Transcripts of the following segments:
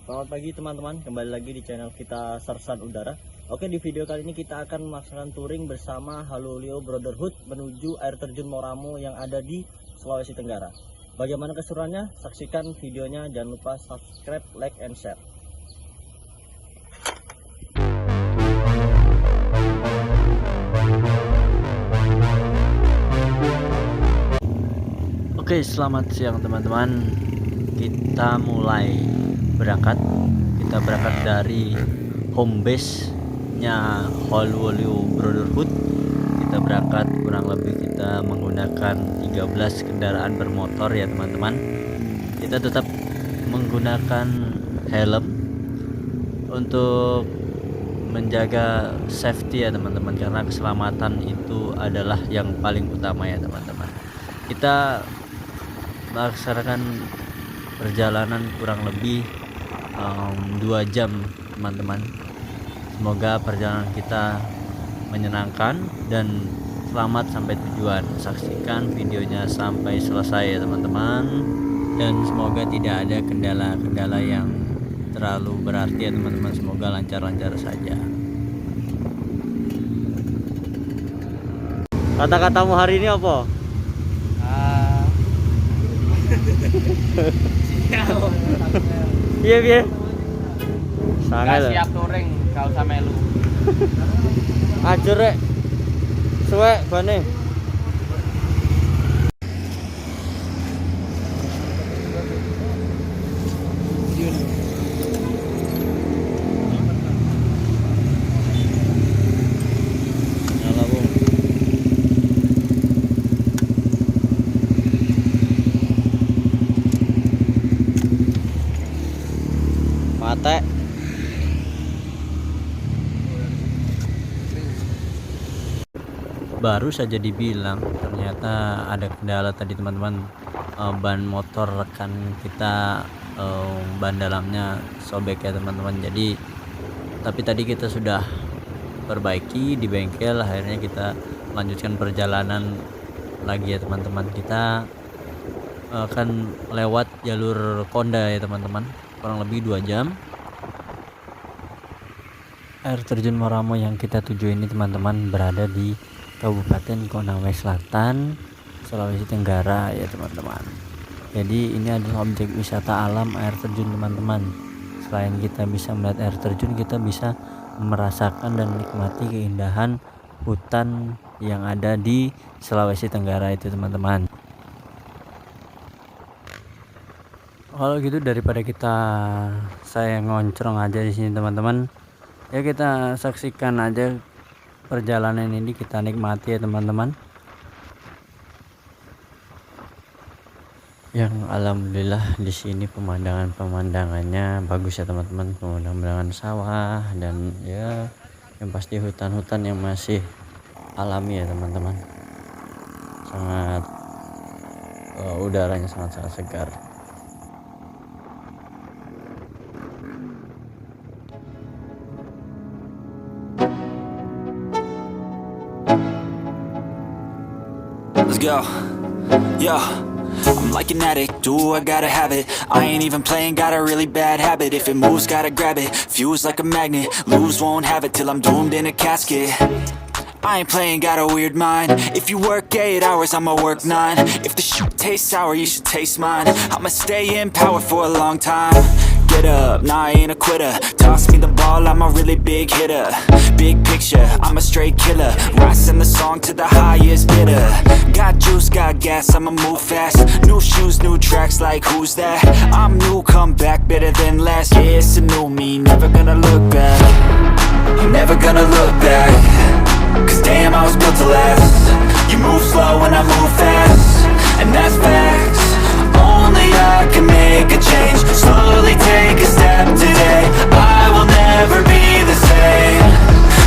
Selamat pagi teman-teman, kembali lagi di channel kita Sersan Udara. Oke, di video kali ini kita akan melaksanakan touring bersama haluoleo brotherhood menuju air terjun Moramo yang ada di Sulawesi Tenggara. Bagaimana keseruannya? Saksikan videonya, jangan lupa subscribe, like, and share. Oke, selamat siang teman-teman. Kita mulai berangkat. Kita berangkat dari home base-nya haluoleo brotherhood. Kita berangkat kurang lebih kita menggunakan 13 kendaraan bermotor ya teman-teman. Kita tetap menggunakan helm untuk menjaga safety ya teman-teman, karena keselamatan itu adalah yang paling utama ya teman-teman. Kita melaksanakan perjalanan kurang lebih 2 jam teman-teman. Semoga perjalanan kita menyenangkan dan selamat sampai tujuan. Saksikan videonya sampai selesai ya teman-teman, dan semoga tidak ada kendala-kendala yang terlalu berarti ya teman-teman. Semoga lancar-lancar saja. Kata-katamu hari ini apa? Iya biar sangat siap touring, gak usah melu. Ajur rek suwek bane. Mate. Baru saja dibilang ternyata ada kendala tadi teman-teman. Ban motor rekan kita, ban dalamnya sobek ya teman-teman. Jadi tapi tadi kita sudah perbaiki di bengkel. Akhirnya kita lanjutkan perjalanan lagi ya teman-teman. Kita akan lewat jalur Konda ya teman-teman, kurang lebih 2 jam. Air terjun Moramo yang kita tuju ini teman-teman berada di Kabupaten Konawe Selatan, Sulawesi Tenggara ya teman-teman. Jadi ini adalah objek wisata alam air terjun teman-teman. Selain kita bisa melihat air terjun, kita bisa merasakan dan menikmati keindahan hutan yang ada di Sulawesi Tenggara itu teman-teman. Kalau gitu daripada saya ngoncrong aja di sini teman-teman, ya kita saksikan aja perjalanan ini, kita nikmati ya teman-teman. Yang alhamdulillah di sini pemandangannya bagus ya teman-teman, pemandangan sawah dan ya yang pasti hutan-hutan yang masih alami ya teman-teman. Sangat udaranya sangat segar. Let's go, yo. I'm like an addict, do I gotta have it. I ain't even playing, got a really bad habit. If it moves, gotta grab it, fuse like a magnet. Lose, won't have it till I'm doomed in a casket. I ain't playing, got a weird mind. If you work 8 hours, I'ma work 9. If the shit tastes sour, you should taste mine. I'ma stay in power for a long time. Get up, nah I ain't a quitter. Toss me the ball, I'm a really big hitter. Big picture, I'm a straight killer. Rising the song to the highest bidder. Got juice, got gas, I'ma move fast. New shoes, new tracks, like who's that? I'm new, come back, better than last. Yeah, it's a new me, never gonna look back. I'm never gonna look back. Cause damn, I was built to last. You move slow and I move fast, and that's facts. Only I can make a change. Slowly take a step today. I will never be the same.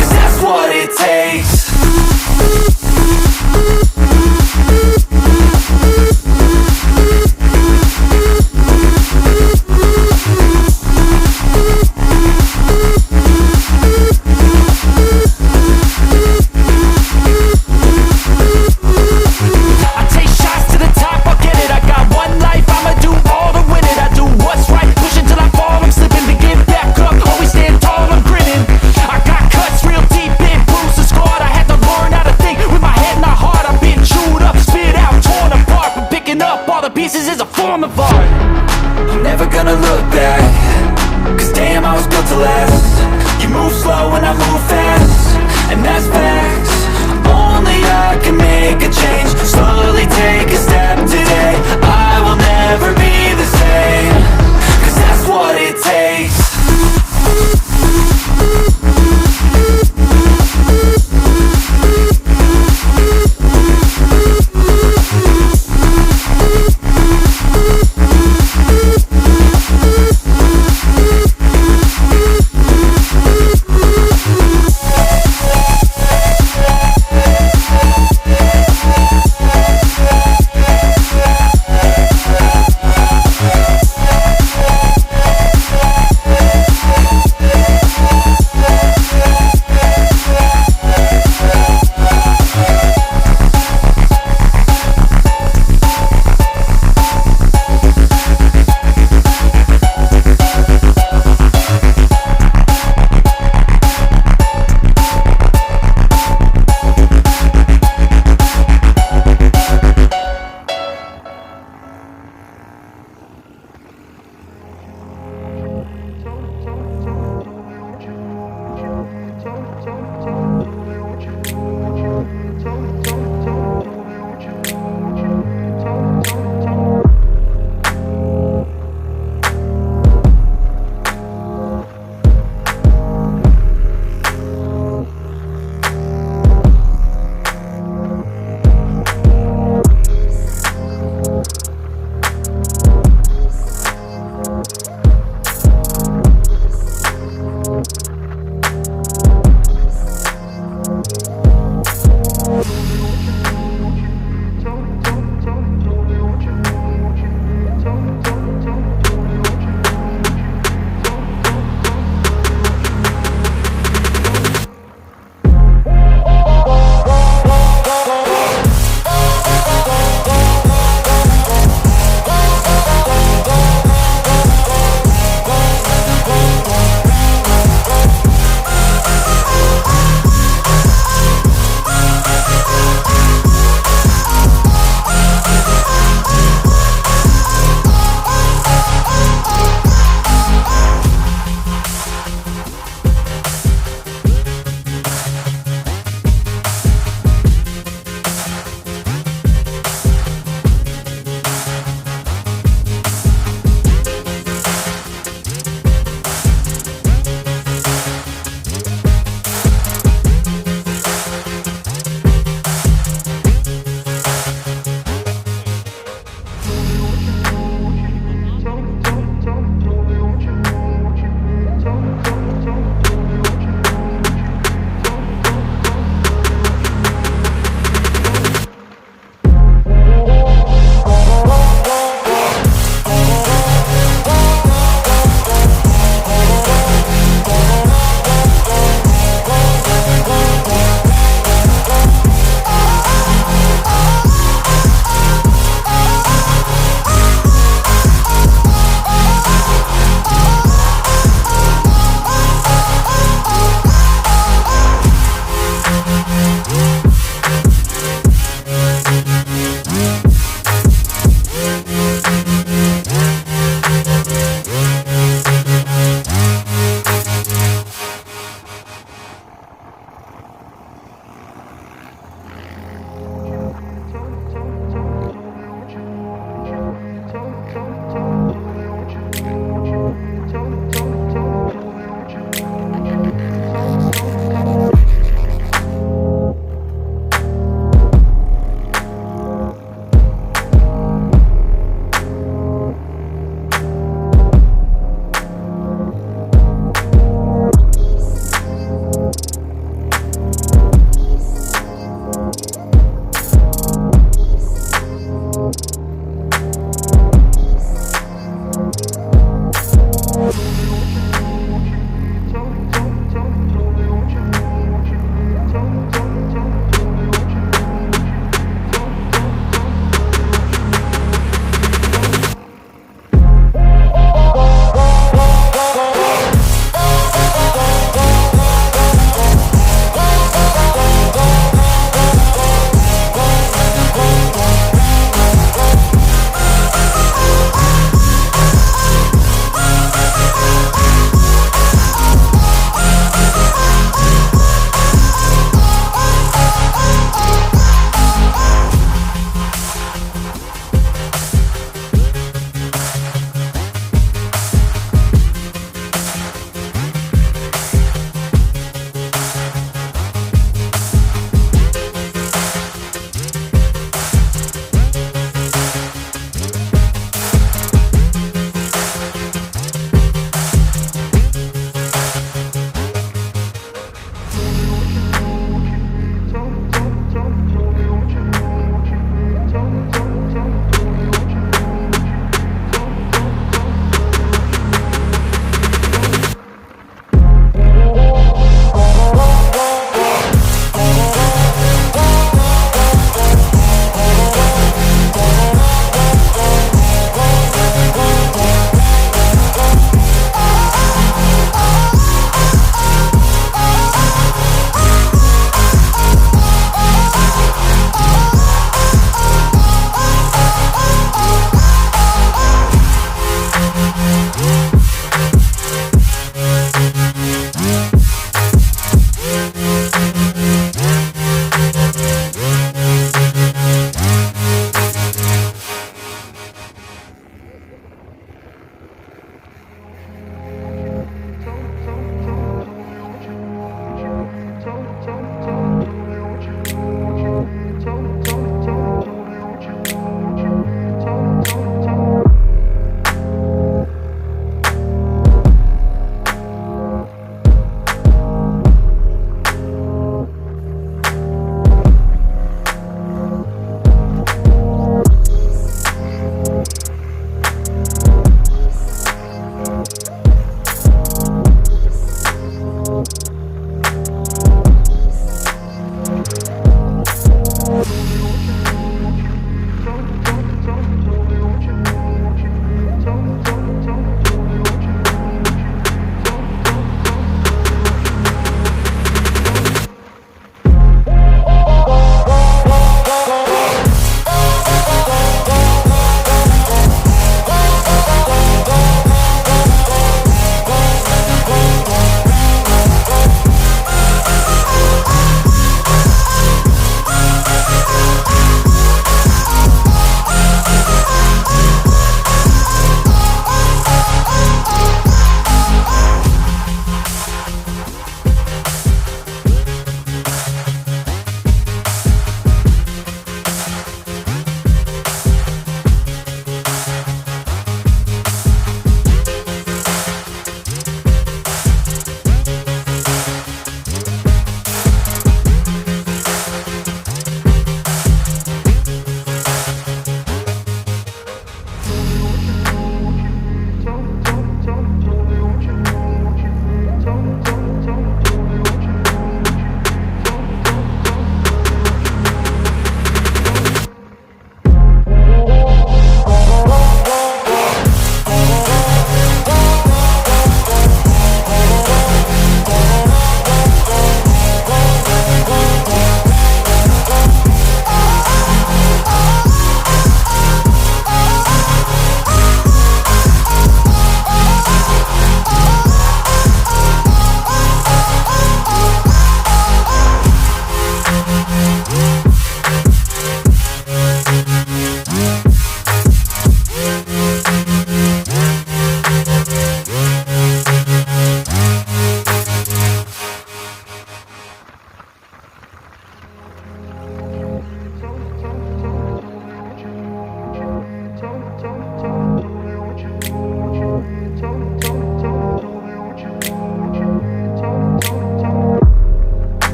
Cause that's what it takes. I take shots to the top, I'll get it, the pieces is a form of art. I'm never gonna look back, cause damn, I was built to last. You move slow and I move fast, and that's facts. Only I can make a change. Slowly take a step today. I will never be the same, cause that's what it takes.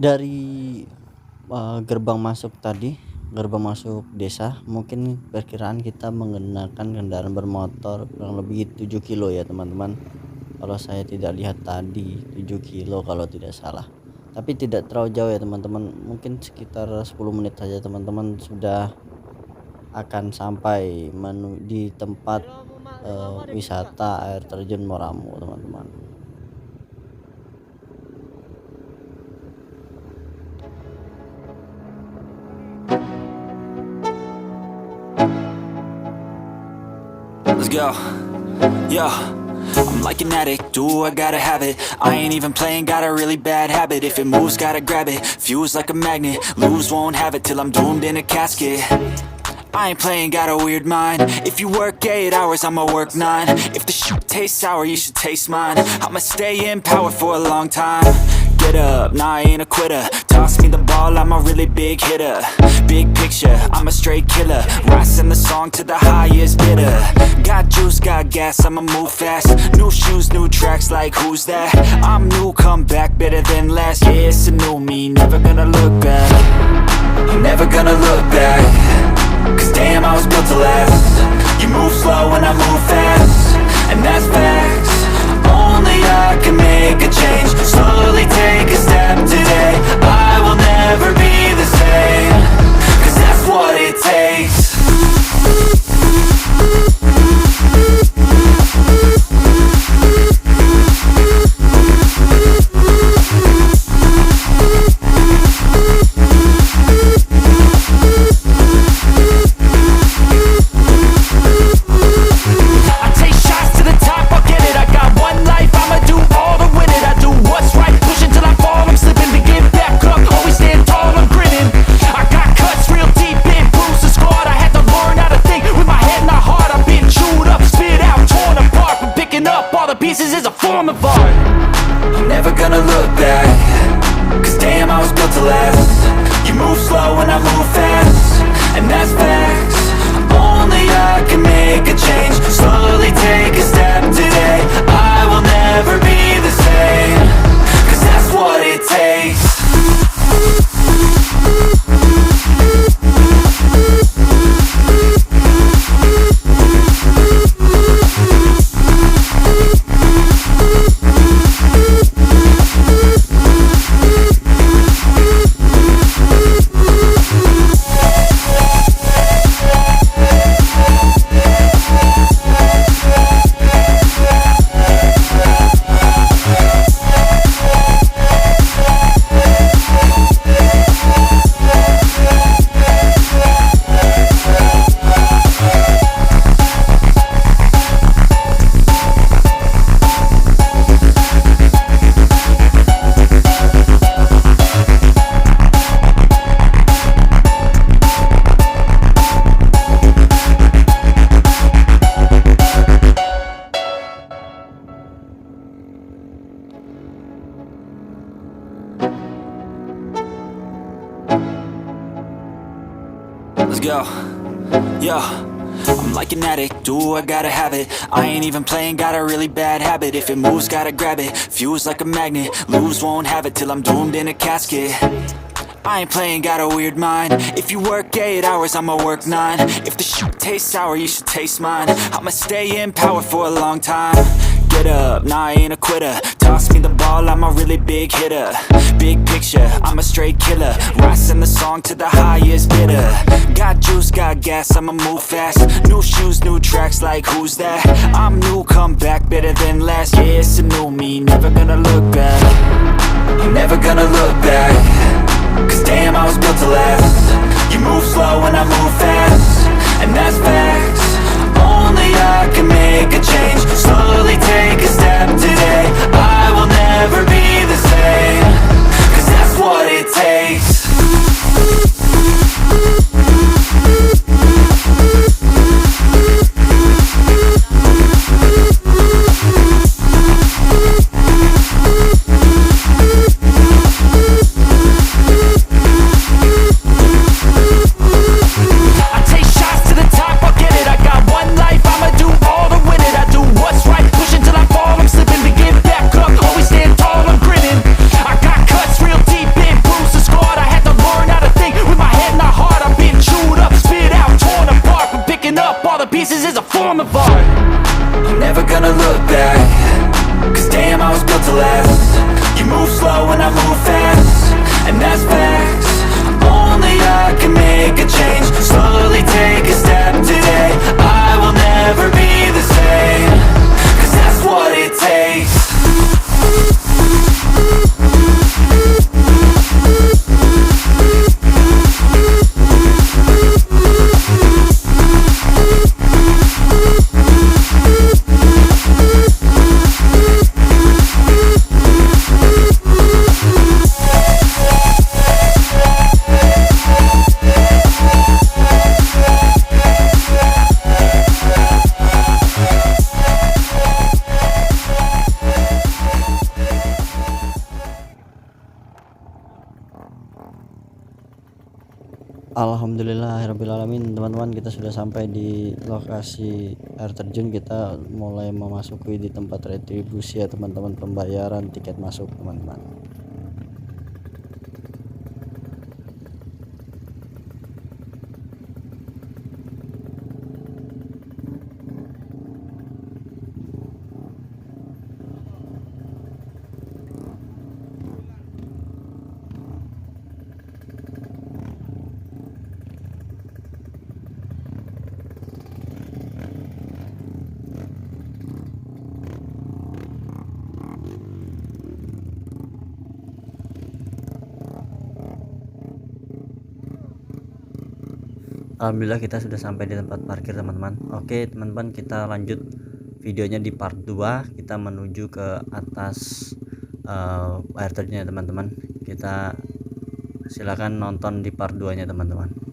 Dari gerbang masuk tadi, gerbang masuk desa, mungkin perkiraan kita menggunakan kendaraan bermotor kurang lebih 7 kilo ya teman-teman. Kalau saya tidak lihat tadi 7 kilo kalau tidak salah. Tapi tidak terlalu jauh ya teman-teman. Mungkin sekitar 10 menit saja teman-teman sudah akan sampai di tempat wisata air terjun Moramo teman-teman. Let's go. Yo, I'm like an addict, do I gotta have it. I ain't even playing, got a really bad habit. If it moves, gotta grab it, fuse like a magnet. Lose, won't have it till I'm doomed in a casket. I ain't playing, got a weird mind. If you work 8 hours, I'ma work 9. If the shoot tastes sour, you should taste mine. I'ma stay in power for a long time. Get up, nah, I ain't a quitter. Toss me the ball, I'm a really big hitter. Big picture, I'm a straight killer. Rising the song to the highest bidder. Got juice, got gas, I'ma move fast. New shoes, new tracks, like who's that? I'm new, come back, better than last. Yeah, it's a new me, never gonna look back. I'm never gonna look back. Cause damn, I was built to last. You move slow and I move fast, and that's facts. Only I can make a change. Slowly take a step today. I will never be the same. Cause that's what it takes. Pieces is a form of art. I'm never gonna look back. Cause damn, I was built to last. You move slow and I move fast, and that's facts. Only I can make a change. Slowly take a step today. I will never be the same. Cause that's what it takes. Let's go. Yo, I'm like an addict, do I gotta have it. I ain't even playing, got a really bad habit. If it moves, gotta grab it, fuse like a magnet. Lose, won't have it till I'm doomed in a casket. I ain't playing, got a weird mind. If you work 8 hours, I'ma work 9. If the shoot tastes sour, you should taste mine. I'ma stay in power for a long time. Get up, nah, I ain't a quitter. Toss me the ball, I'm a really big hitter. Big picture, I'm a straight killer. Rising the song to the highest bidder. Got juice, got gas, I'ma move fast. New shoes, new tracks, like who's that? I'm new, come back, better than last. Yeah, it's a new me, never gonna look back. I'm never gonna look back. Cause damn, I was built to last. You move slow and I move fast, and that's facts. Only I can make a change. Slowly take a step today. I will never be the same. Cause that's what it takes. I take shots to the top, I'll built to last. You move slow and I move fast, and that's facts. Only I can make a change. Slowly take a step today. I will never be the same, 'cause that's what it takes. Alhamdulillahirrabbilalamin, teman-teman, kita sudah sampai di lokasi air terjun. Kita mulai memasuki di tempat retribusi ya teman-teman, pembayaran tiket masuk teman-teman. Alhamdulillah kita sudah sampai di tempat parkir teman-teman. Oke teman-teman, kita lanjut videonya di part 2. Kita menuju ke atas air terjunnya teman-teman. Kita silakan nonton di part 2 nya teman-teman.